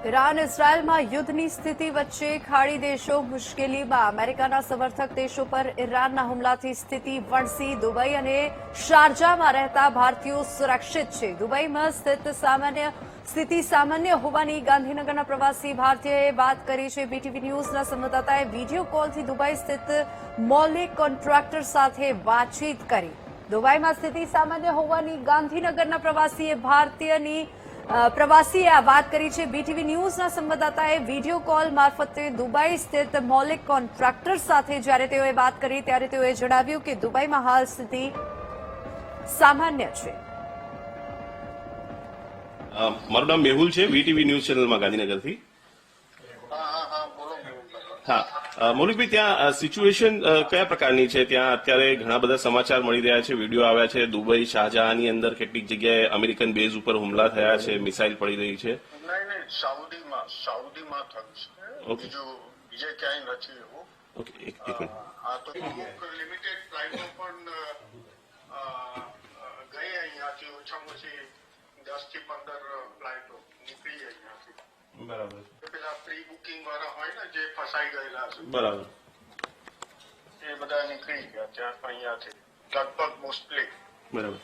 Iran ઇઝરાયલમાં યુદ્ધની સ્થિતિ વચ્ચે ખાડી દેશો મુશ્કેલીમાં અમેરિકાના સમર્થક દેશો પર ઈરાનના હુમલાથી સ્થિતિ વણસી દુબઈ અને શારજામાં રહેતા ભારતીયો સુરક્ષિત છે. દુબઈમાં સ્થિતિ સામાન્ય હોવાની ગાંધીનગરના પ્રવાસી ભારતીયોએ વાત કરી છે. બીટીવી ન્યૂઝના સંવાદદાતાએ વિડીયો કોલથી દુબઈ સ્થિત મૌલિક કોન્ટ્રાક્ટર સાથે વાતચીત કરી. દુબઈમાં સ્થિતિ સામાન્ય હોવાની ગાંધીનગરના પ્રવાસીએ આ વાત કરી છે. બીટીવી ન્યૂઝના સંવાદદાતાએ વિડીયો કોલ મારફતે દુબઈ સ્થિત મૌલિક કોન્ટ્રાક્ટર સાથે જ્યારે તેઓએ વાત કરી ત્યારે તેઓએ જણાવ્યું કે દુબઈમાં હાલ સ્થિતિ સામાન્ય છે. મારું નામ મેહુલ છે, વીટીવી ન્યૂઝ ચેનલમાં ગાંધીનગરથી. હા મૌલિકભાઈ, ત્યાં સિચ્યુએશન કયા પ્રકારની છે? ત્યાં અત્યારે ઘણા બધા સમાચાર મળી રહ્યા છે, વિડીયો આવ્યા છે. દુબઈ શાહજહાંની અંદર કેટલીક જગ્યાએ અમેરિકન બેઝ ઉપર હુમલા થયા છે, મિસાઇલ પડી રહી છે. નહીં, સાઉદીમાં થયું છે. બીજે ક્યાંય નથી એવું. ઓકે, એક મિનિટ. આ તો અમુક લિમિટેડ ફ્લાઇટો પણ ગઈ અહીંયાથી, ઓછામાં ઓછી 10 થી 15 ફ્લાઇટો નીકળી અહીંયાથી. બરાબર. પેલા પ્રી બુકિંગ વાળા હોય ને, જે ફસાઈ ગયેલા છે, બરાબર, એ બધા નીકળી ગયા ત્યાં અહીંયાથી લગભગ મોસ્ટલી. બરાબર.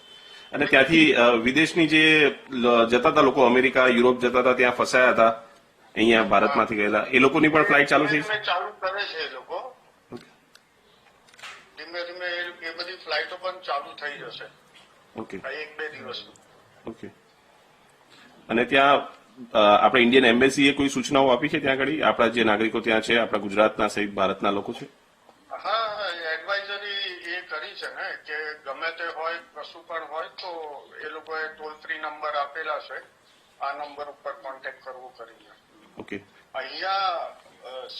અને ત્યાંથી વિદેશની જે જતા હતા લોકો, અમેરિકા યુરોપ જતા હતા, ત્યાં ફસાયા હતા, અહીંયા ભારતમાંથી ગયેલા, એ લોકોની પણ ફ્લાઇટ ચાલુ થઈ છે? ચાલુ કરે છે એ લોકો. ધીમે ધીમે એ બધી ફ્લાઇટો પણ ચાલુ થઈ જશે. ઓકે, 1-2 દિવસમાં. ઓકે. અને ત્યાં આપણે ઇન્ડિયન એમ્બેસીએ કોઈ સૂચનાઓ આપી છે ત્યાં આગળ? આપણા જે નાગરિકો ત્યાં છે, આપણા ગુજરાતના સહિત ભારતના લોકો છે? હા, એડવાઇઝરી એ કરી છે ને કે ગમે તે હોય, કશું પણ હોય તો એ લોકોએ ટોલ ફ્રી નંબર આપેલા છે, આ નંબર ઉપર કોન્ટેક્ટ કરવો કરીને. ઓકે. અહીંયા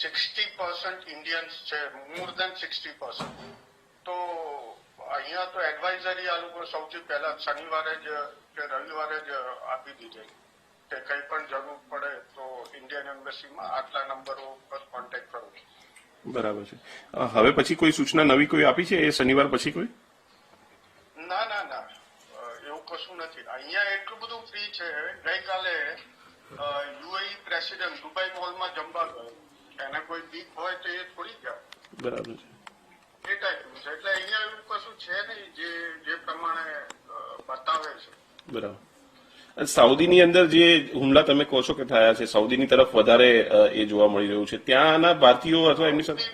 60% ઇન્ડિયન્સ છે, મોર દેન 60%. તો અહીંયા તો એડવાઇઝરી આ લોકો સૌથી પહેલા શનિવારે જ કે રવિવારે જ આપી દીધી કે કંઈ પણ જરૂર પડે તો ઇન્ડિયન એમ્બેસીમાં આટલા નંબરો પર કોન્ટેક્ટ કરો. બરાબર છે. હવે પછી કોઈ સૂચના નવી કોઈ આપી છે એ શનિવાર પછી કોઈ? ના, એવું કશું નથી. અહીંયા એટલું બધું ફ્રી છે. ગઈકાલે યુએઈ પ્રેસિડેન્ટ દુબઈ મોલમાં જમવા ગયો, એને કોઈ બીક હોય તો એ થોડી ગયા. બરાબર છે. એ ટાઈપનું છે. એટલે અહીંયા એવું કશું છે નહીં જે પ્રમાણે બતાવે છે. બરાબર. સાઉદીની અંદર જે હુમલા તમે કહો છો કે થયા છે, સાઉદીની તરફ વધારે એ જોવા મળી રહ્યું છે, ત્યાંના ભારતીયો અથવા એમની સાથે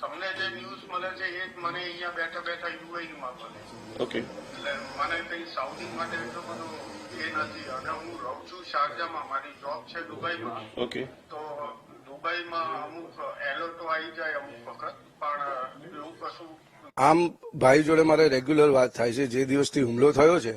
તમને જે ન્યૂઝ મળે છે એ મને અહીંયા બેઠા બેઠા યુએઈમાં મળે. ઓકે. એટલે મને કઈ સાઉદી માટે એટલું બધું એ નથી. અને હું રહું છું શારજામાં, મારી જોબ છે દુબઈમાં. ઓકે. તો દુબઈમાં અમુક એલર્ટો આવી જાય અમુક વખત, પણ એવું કશું. આમ ભાઈ જોડે મારે રેગ્યુલર વાત થાય છે. જે દિવસથી હુમલો થયો છે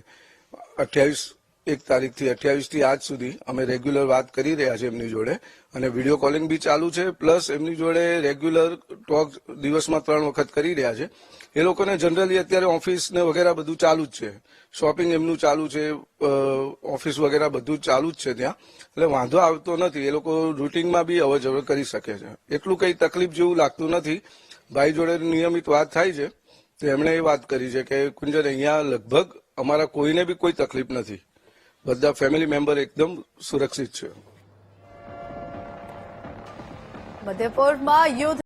1 તારીખથી 28 થી આજ સુધી અમે રેગ્યુલર વાત કરી રહ્યા છે એમની જોડે, અને વિડીયો કોલિંગ બી ચાલુ છે, પ્લસ એમની જોડે રેગ્યુલર ટોક દિવસમાં 3 વખત કરી રહ્યા છે. એ લોકોને જનરલી અત્યારે ઓફિસ ને વગેરે બધું ચાલુ જ છે, શોપિંગ એમનું ચાલુ છે, ઓફિસ વગેરે બધું ચાલુ જ છે ત્યાં, એટલે વાંધો આવતો નથી. એ લોકો રૂટિનમાં બી અવર જવર કરી શકે છે, એટલું કઈ તકલીફ જેવું લાગતું નથી. ભાઈ જોડે નિયમિત વાત થાય છે તો એમણે એ વાત કરી છે કે કુંજર, અહીંયા લગભગ અમારા કોઈને બી કોઈ તકલીફ નથી, બધા ફેમિલી મેમ્બર એકદમ સુરક્ષિત છે. મધ્યપૂર્વમાં યુદ્ધ